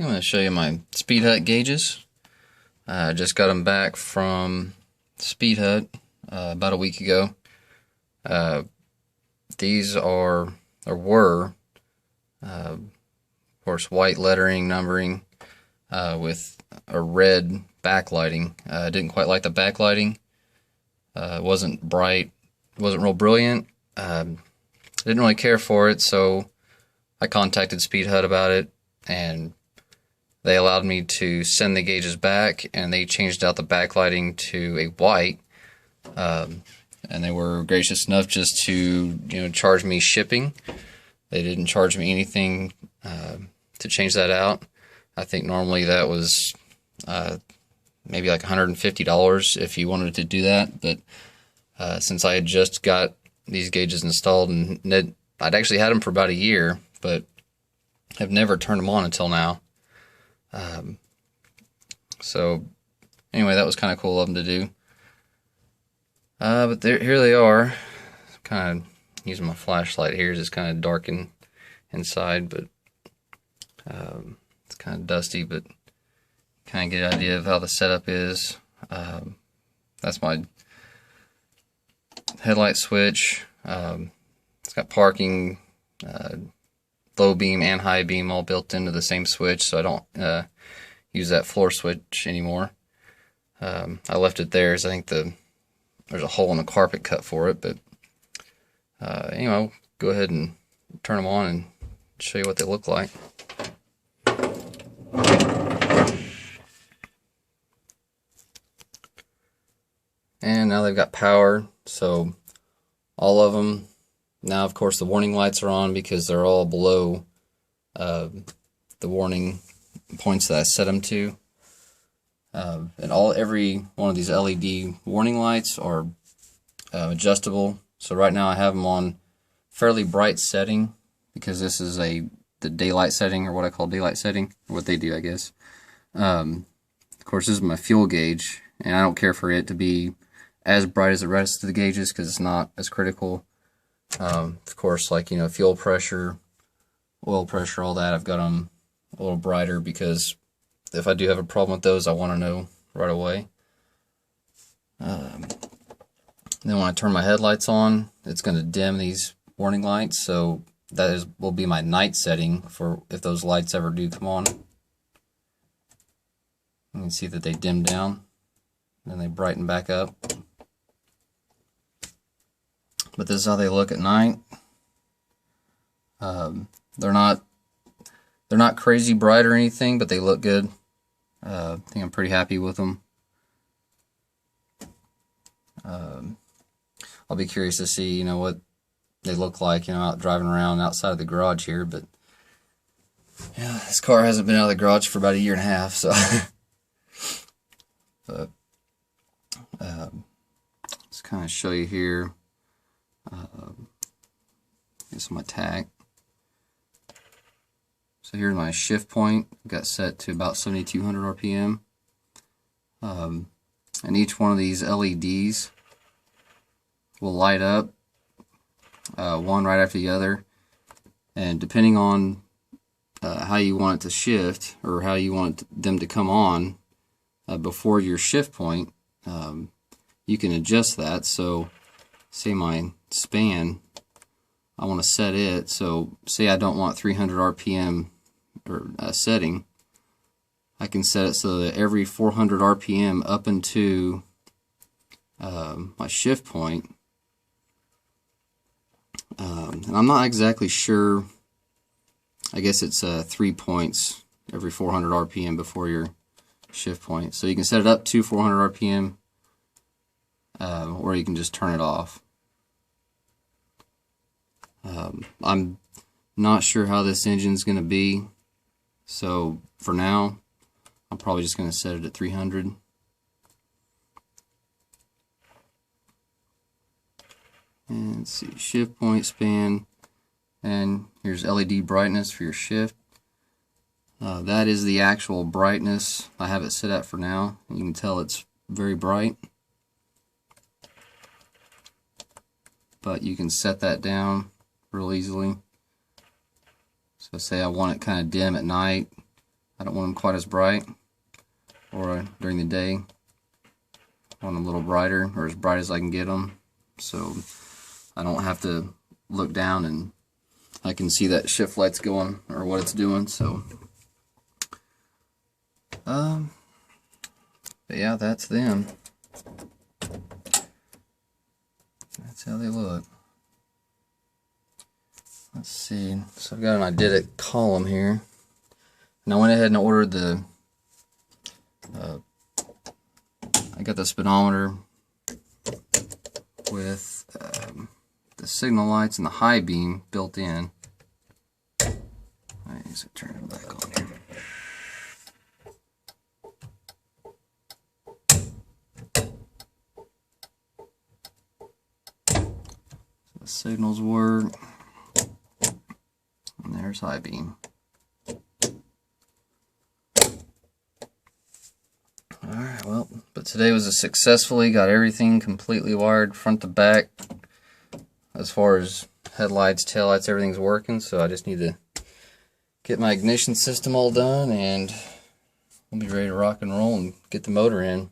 I'm going to show you my SpeedHut gauges. I just got them back from SpeedHut about a week ago. These are, or were, of course, white lettering, numbering, with a red backlighting. I didn't quite like the backlighting. It wasn't bright, it wasn't real brilliant. Didn't really care for it, so I contacted SpeedHut about it, and they allowed me to send the gauges back, and they changed out the backlighting to a white. And they were gracious enough just to charge me shipping. They didn't charge me anything to change that out. I think normally that was maybe like $150 if you wanted to do that, but since I had just got these gauges installed, and I'd actually had them for about a year, but have never turned them on until now. So anyway, that was kind of cool of them to do. But here they are. Kind of using my flashlight here. It's kind of dark inside, but it's kind of dusty, but kind of get an idea of how the setup is. That's my headlight switch. It's got parking, low beam and high beam all built into the same switch, so I don't use that floor switch anymore. I left it there, so I think there's a hole in the carpet cut for it, but anyway, I'll go ahead and turn them on and show you what they look like. And now they've got power, so all of them. Now, of course, the warning lights are on because they're all below the warning points that I set them to. And every one of these LED warning lights are adjustable. So right now I have them on fairly bright setting because this is the daylight setting, or what I call daylight setting, or what they do, I guess. Of course, this is my fuel gauge, and I don't care for it to be as bright as the rest of the gauges because it's not as critical. Of course, like fuel pressure, oil pressure, all that, I've got them a little brighter because if I do have a problem with those, I want to know right away. Then when I turn my headlights on, it's going to dim these warning lights, so that will be my night setting for if those lights ever do come on. You can see that they dim down, then they brighten back up. But this is how they look at night. They're not crazy bright or anything, but they look good. I think I'm pretty happy with them. I'll be curious to see, what they look like, out driving around outside of the garage here. But yeah, this car hasn't been out of the garage for about a year and a half, so. But let's kind of show you here. This is my tach. So here's my shift point. Got set to about 7,200 RPM. And each one of these LEDs will light up, one right after the other. And depending on how you want it to shift, or how you want them to come on before your shift point, you can adjust that. So say my span, I want to set it, so say I don't want 300 RPM or setting, I can set it so that every 400 RPM up into my shift point, and I'm not exactly sure, I guess it's 3 points every 400 RPM before your shift point. So you can set it up to 400 RPM, or you can just turn it off. I'm not sure how this engine's going to be, so for now I'm probably just going to set it at 300. And let's see, shift point, span, and here's LED brightness for your shift. That is the actual brightness I have it set at for now. You can tell it's very bright, but you can set that down real easily. So say I want it kind of dim at night, I don't want them quite as bright, or during the day I want them a little brighter, or as bright as I can get them, so I don't have to look down and I can see that shift light's going or what it's doing. So but yeah, that's them. That's how they look. Let's see, so I've got an identical column here, and I went ahead and ordered the I got the speedometer with the signal lights and the high beam built in. I need to turn it back on here. So the signals work, and there's high beam. Alright, well, but today was a successfully got everything completely wired front to back. As far as headlights, taillights, everything's working, so I just need to get my ignition system all done and we'll be ready to rock and roll and get the motor in.